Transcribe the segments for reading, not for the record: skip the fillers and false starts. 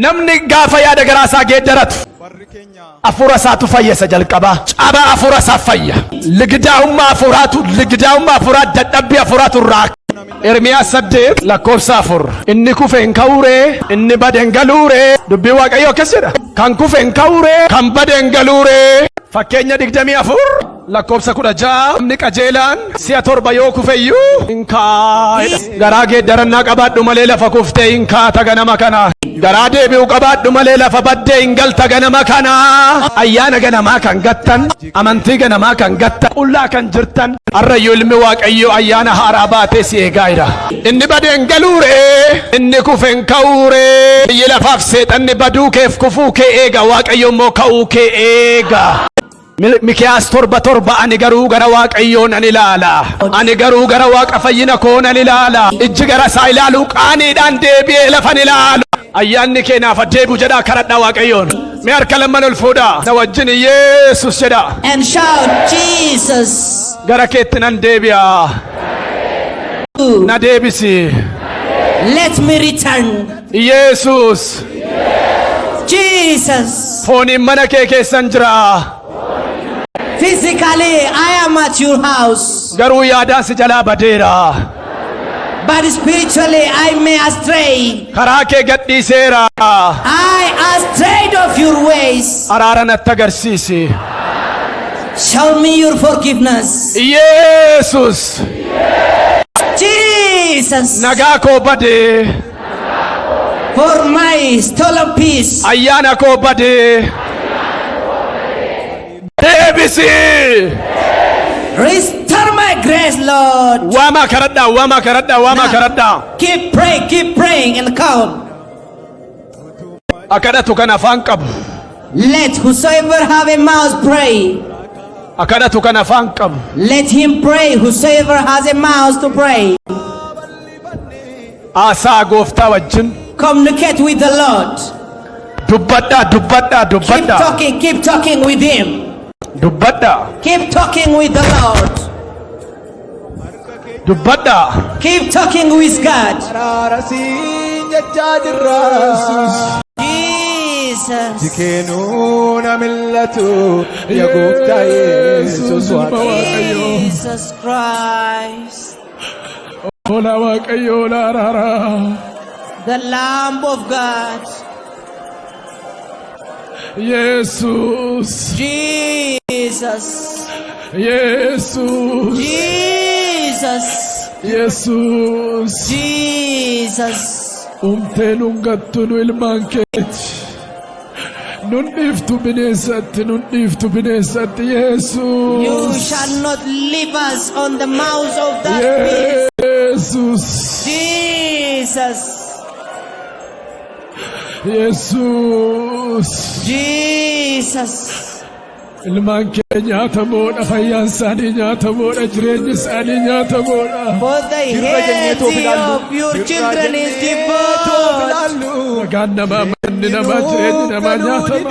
namni gaafa yaada garaasaa geeddaratu afura isaatu fayyisa jalqabaa cabaa afura isaa fayya ligdaa'ummaa afuraa dadhabbii afuraatu irraa Ermiyaas 8 lakkoofsa 4 inni kufe hin ka'uure inni bade hin galuure dubbii Waaqayyoo akkas jedha kan kufe hin ka'uure kan bade hin galuure fakkeenya 24 lakkoofsa 16 namni qajeelaan si'a 7 yoo kufeyyuu hin kaa'edha garaa geeddarannaa qabaadhu malee lafa kuftee hin kaata ganama kana garaa deebi'u qabaadhu malee lafa baddee hin galta ganama kana ayyaana ganamaa kan gattan amantii ganamaa kan gattan qullaa kan jirtan arrayyuu ilmi Waaqayyoo ayyaana haaraa baatee si eegaa jira inni bade hin galuure inni kufe hin ka'uure biyyi lafaaf seexanni baduu keef kufuu kee eega Waaqayyo immoo ka'uu kee eega Mikiyaas 7:7 ani garuu gara Waaqayyoon ani ilaala ani garuu gara Waaqa fayyina koon ani ilaala ijji gara isaa ilaalu qaaniidhaan deebi'ee lafan ilaalu ayyaanni kee naaf deebi'u jedhaa kadhadhaa Waaqayyoon mee harka lamman ol fuudhaa na wajjin Yesus jedhaa and shout Jesus gara keetti nan deebi'a na deebisi let me return Yesus Jesus fooniin mana kee keessan jira physically I am at your house garuu yaadaan si jalaa badeera but spiritually I may astray karaa kee gadhiiseera I astrayed of your ways araara natti agarsiisi show me your forgiveness Yesus Jesus nagaa koo bade for my stolen peace ayyaana koo bade deebisi restore my grace Lord wama karadda keep praying and count akadatu kana afaan qabu let whosoever have a mouth pray akadatu kana afaan qabu let him pray whosoever has a mouth to pray aasaa gooftaa wajjin communicate with the Lord dubbadha keep talking with him dubbadha keep talking with the Lord dubbadha keep talking with God Jesus Jesus Christ the Lamb of God Jesus Jesus Jesus Jesus Jesus Jesus umtenungattunu ilmankeeti nun dhiiftu bineensatti Yesus you shall not leave us on the mouth of that beast Jesus Jesus Yesus Jesus ilmaan kee nyaatamoodha fayyaan isaanii nyaatamoodha jireenyi isaanii nyaatamoodha for the healthy of your children is devoured nagaan namaa manni namaa jireenyi namaa nyaatama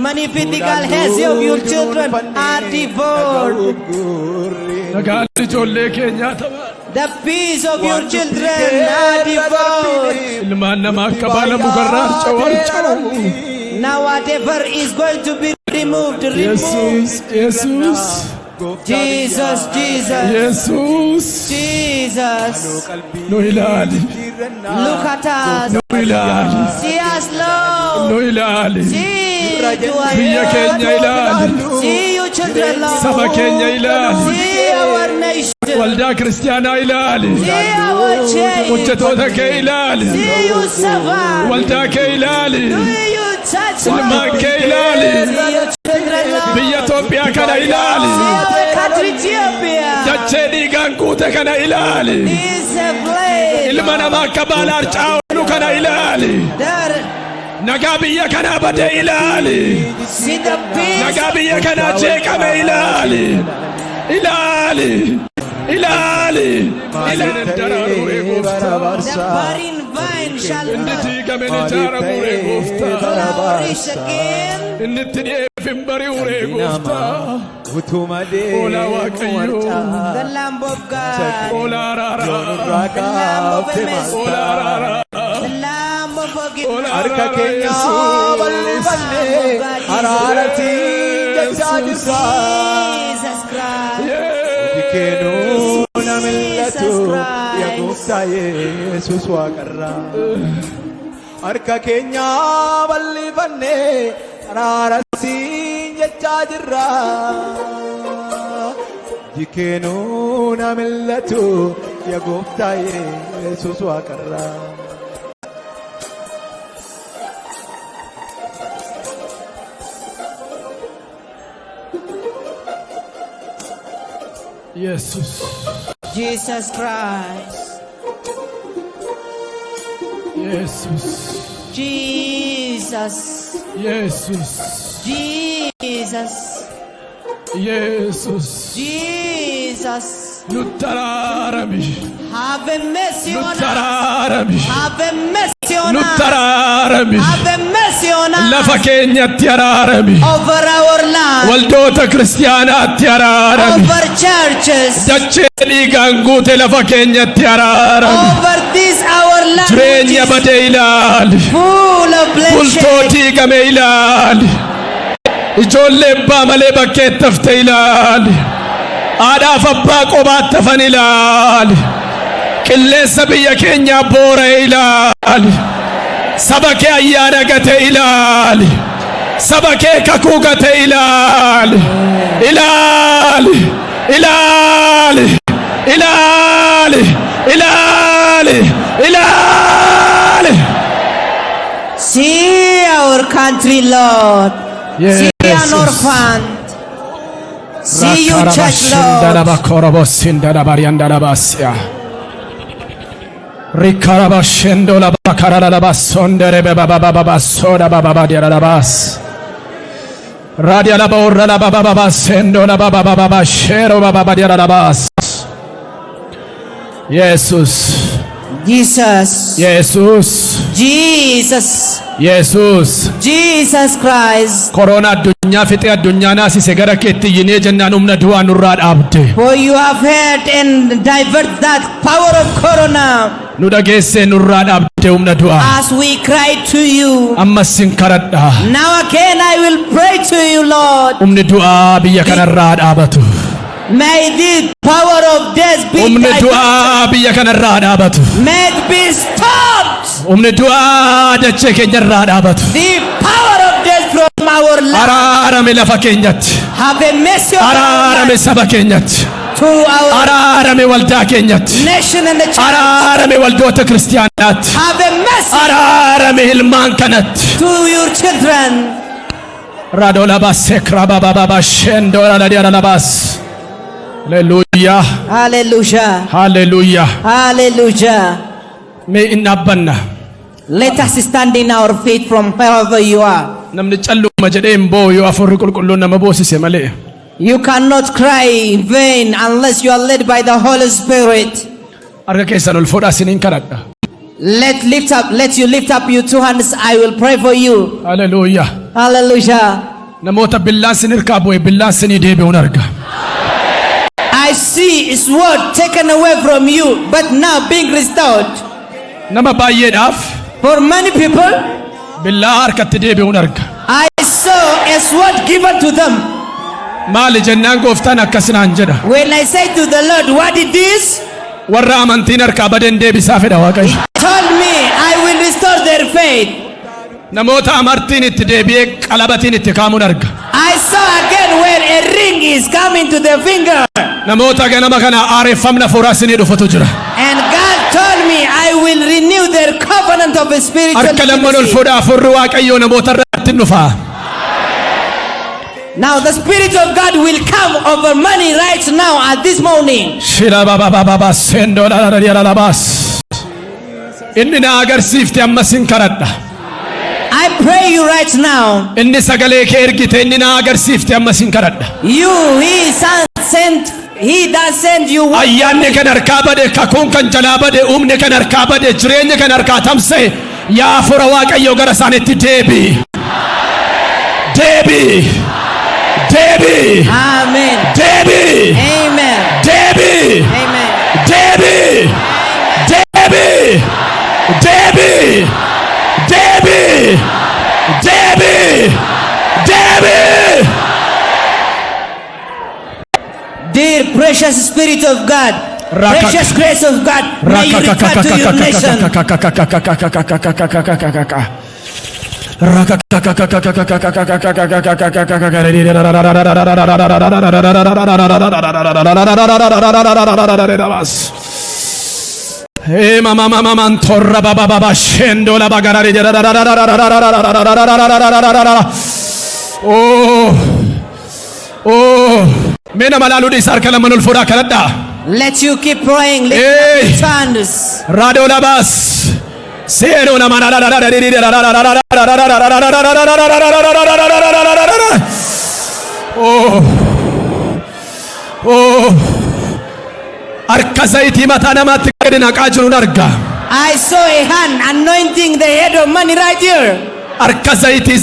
many physical health of your children are devoured nagaan ijoollee kee nyaatama the peace of your children are devoured ilmaan namaa akka baala mukarraa harca'u now whatever is going to be removed Jesus Jesus Jesus Jesus no ilaali look at us no ilaali see us Lord no ilaali see biyya keenya ilaali see you children Lord saba keenya ilaali see our nation waldaa kiristaanaa ilaali see our church hojjetoota kee ilaali see you servant waldaa kee ilaali you touch ilmaan kee ilaali see you children Lord biyya Itoophiyaa kana ilaali see our country Ethiopia dachee dhiigaan guute kana ilaali is a place ilma namaa akka baala harcaa'u kana ilaali nagaa biyya kanaa bade ilaali see the peace nagaa biyya kanaa jeeqame ilaali the barren vine shall not flourish again the Lamb of God the Lamb of mercy the Lamb harka keenya bal'ifannee araarati jechaa jirra. Dikeenuu na mil'atu yaa gooftaa Yesuus waaqarraa. Harka keenya bal'ifannee araarati jechaa jirra. Dikeenuu na mil'atu yaa gooftaa Yesuus waaqarraa. Jesus. Jesus Christ. Jesus. Jesus. Jesus. Jesus. Jesus. Jesus. Nutararami. Have mercy on us. Nutararami. Have mercy on us. Nutararami. Have mercy on us. Lafa keenyatti araarami. Over our land. Waldoota kiristaanaatti araarami. Over churches. Dachee dhiigaan guute lafa keenyatti araarami. Over this our land. Jireenya badee ilaali. Full of bloodshed. Bultoo diigame ilaali. Ijoollee abbaa malee bakkeetti hafte ilaali. Haadhaaf abbaa qobaatti hafan ilaali. Qilleensa biyya keenyaa boora'e ilaali. Saba kee ayyaana gate ilaali. Saba kee kakuu gate ilaali. Ilaali. Ilaali. Ilaali. Ilaali. Ilaali. See our country, Lord. Yes. See an orphan. See you, church, Lord. Rikarabashendo la bakarabasondere babababasoda bababadiarabas. Radia la borra la bababasendo la babababashero bababadiarabas. Jesus. Jesus. Jesus. Jesus. Jesus. Jesus Christ. Corona addunyaa fixee addunyaa naasise gara keetti yinee jennaan humna du'aa nurraa dhaabde. For you have heard and divert that power of corona. Nu dhageessee nurraa dhaabde humna du'aa. As we cry to you. Ammas sin kadhadha. Now again I will pray to you, Lord. Humni du'aa biyya kanarraa dhaabatu. May the power of death be Humni du'aa biyya kanarraa dhaabatu. May it be stopped. Humni du'aa dachee keenyarraa dhaabatu. The power of death from our land. Araarame lafa keenyatti. Have a mercy on Araarame saba keenyatti. to our Araarame waldaa keenyatti. nation and the church. Araarame waldoota kiristaanaatti. Have a mercy Araarame ilmaan kanatti. to your children. Radola basekra bababa shendora la diara labas. Hallelujah. Hallelujah. Hallelujah. Hallelujah. Me inabbanna. Let us stand in our feet from wherever you are. Namni calluma jedhee mboo yoo afurri qulqulluun nama boosise malee. You cannot cry in vain unless you are led by the Holy Spirit. Harka keessan ol fuudhaa isiniin kadhadha. Let you lift up your two hands. I will pray for you. Hallelujah. Hallelujah. Namoota billaan sin hirkaa bu'e billaan sinii deebi'uun arga. I see his word taken away from you, but now being restored. Nama baay'eedhaaf For many people, billaa harkatti deebi'uun arga. I saw a sword given to them. Maali jennaan gooftaan akkasinaan jedha. When I say to the Lord, what it is? Warra amantiin harkaa baden deebisaa fedha Waaqayyo. Told me, I will restore their faith. Namoota amartiin itti deebi'ee qalabatiin itti kaamuun arga. I saw again where a ring is coming to the finger. Namoota ganama kana aareeffamna fuuraa isinii dhufatu jira. And God told me, I will renew their covenant of spiritual Harka lamman ol intimacy. fuudhaa furri Waaqayyoo namoota irratti hin dhufaa. Now the Spirit of God will come over money right now at this morning. Shila babababa sendoo dhala labaas. Inni na agarsiifte ammas hin kadhadha. I pray you right now. Inni sagalee kee ergite inni na agarsiifte ammas hin kadhadha. He that sent you. Ayyaanni kan harkaa bade, kakuun kan jalaa bade, humni kan harkaa bade, jireenyi kan harkaa tamse, yaa hafuura Waaqayyoo gara isaaniitti deebi'i. Deebi'i. Deebi'i. Amen. Deebi'i. Amen. Deebi'i. Amen. Deebi'i. Deebi'i. Deebi'i. Dear precious Spirit of God, precious grace of God, may you return to your nation. Hey mama mantorra baba scendo la bagarare. Mena malalu di sarkala manul fura kalada. Let you keep praying. Lift up your hands. Rado labas. Zero na mana. Arka zaiti matana matikadina kajun arga. I saw a hand anointing the head of money right here. Arka zaiti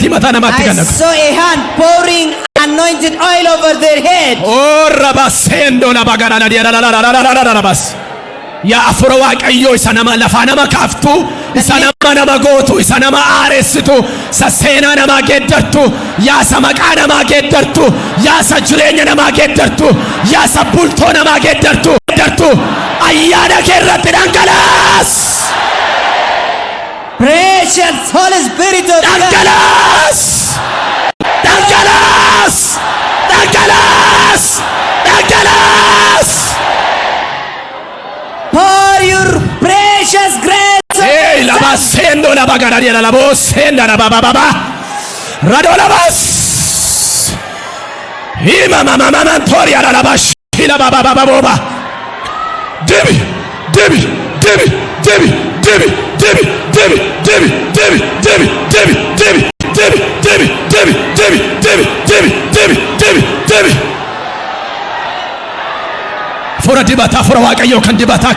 matana matikadina. I saw a hand pouring anointed oil over their head. Oh rabasendo na bagana rabas. Ya afura waaqayyo isa nama lafa nama kaaftu, isa nama nama gootu, isa nama aareessitu, isa seenaa nama geeddartu, yaa isa maqaa nama geeddartu, yaa isa jireenya nama geeddartu, yaa isa bultoo nama geeddartu, ayyaana kee irratti dhangalaas. Precious Holy Spirit of God. Dhangalaas. For your precious grace. Hey, la basendo la bagararia la bosenda la baba. Rado la bas. Ima mama toria la bash. La baba. Debbie. Fura dibata fura waaqayyo kan dibata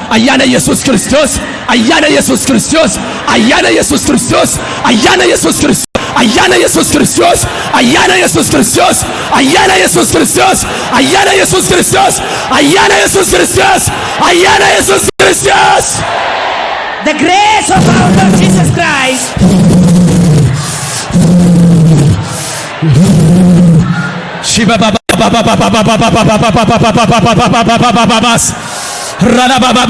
ayyaana Yesus Kristos ayyaana Yesus Kristos ayyaana Yesus Kristos ayyaana Yesus Kristos ayyaana Yesus Kristos ayyaana Yesus Kristos ayyaana Yesus Kristos ayyaana Yesus Kristos ayyaana Yesus Kristos ayyaana Yesus Kristos. The grace of our Lord Jesus Christ. Shiba baba Rada baba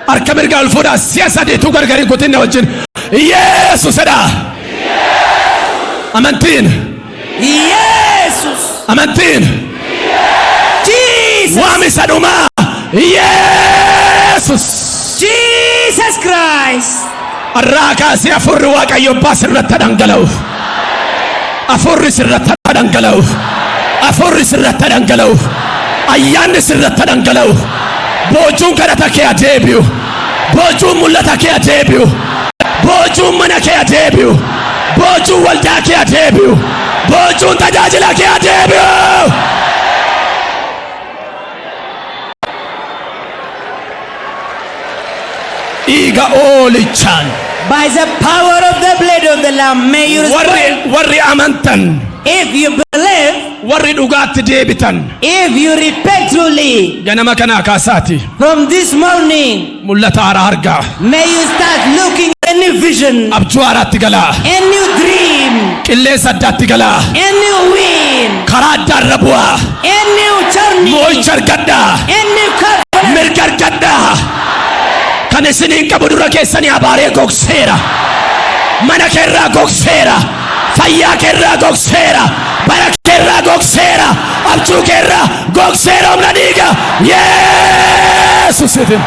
Arka mirga alfuda siyasa de tu gargari kutinna wajin Yesus ada Amantin Jesus Amantin Jesus Wami saduma Jesus Jesus Christ. Arraka si afurru waaqayyo basirratti dhangala'u afurri sirratti dhangala'u afurri sirratti dhangala'u ayyaanni sirratti dhangala'u boojuun kadhata kee adeebi'u boojuun mul'ata kee adeebi'u boojuun mana kee adeebi'u boojuun waldaa kee adeebi'u boojuun tajaajila kee adeebi'u. Iga olichan by the power of the blood of the Lamb may you respond. Warri amantan if you believe warri dhugaatti deebitan if you repent truly ganama kana kaasaati from this morning mul'ata haaraa argaa may you start looking a new vision abjuu haaraatti galaa a new dream qilleensa addaatti galaa a new wind karaa addaarra bu'aa a new journey moo'icha argadhaa a new covenant mirga argadhaa kan isiniin qabu dura keessanii abaaree gogseera mana keerraa gogseera fayyaa keerraa gogseera bara keerraa gogseera abjuu keerraa gogseera humna dhiiga Yesuusitiin.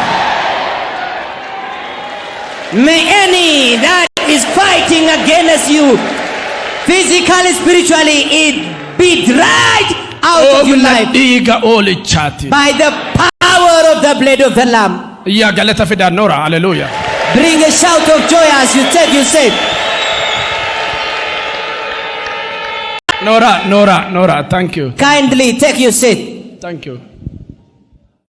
May any that is fighting against you physically spiritually it be dragged out of your life dhiiga oolichaati by the power of the blood of the Lamb. Ya galata fida Nora, hallelujah. Bring a shout of joy as you take your seat. Nora, thank you. Kindly take your seat. Thank you.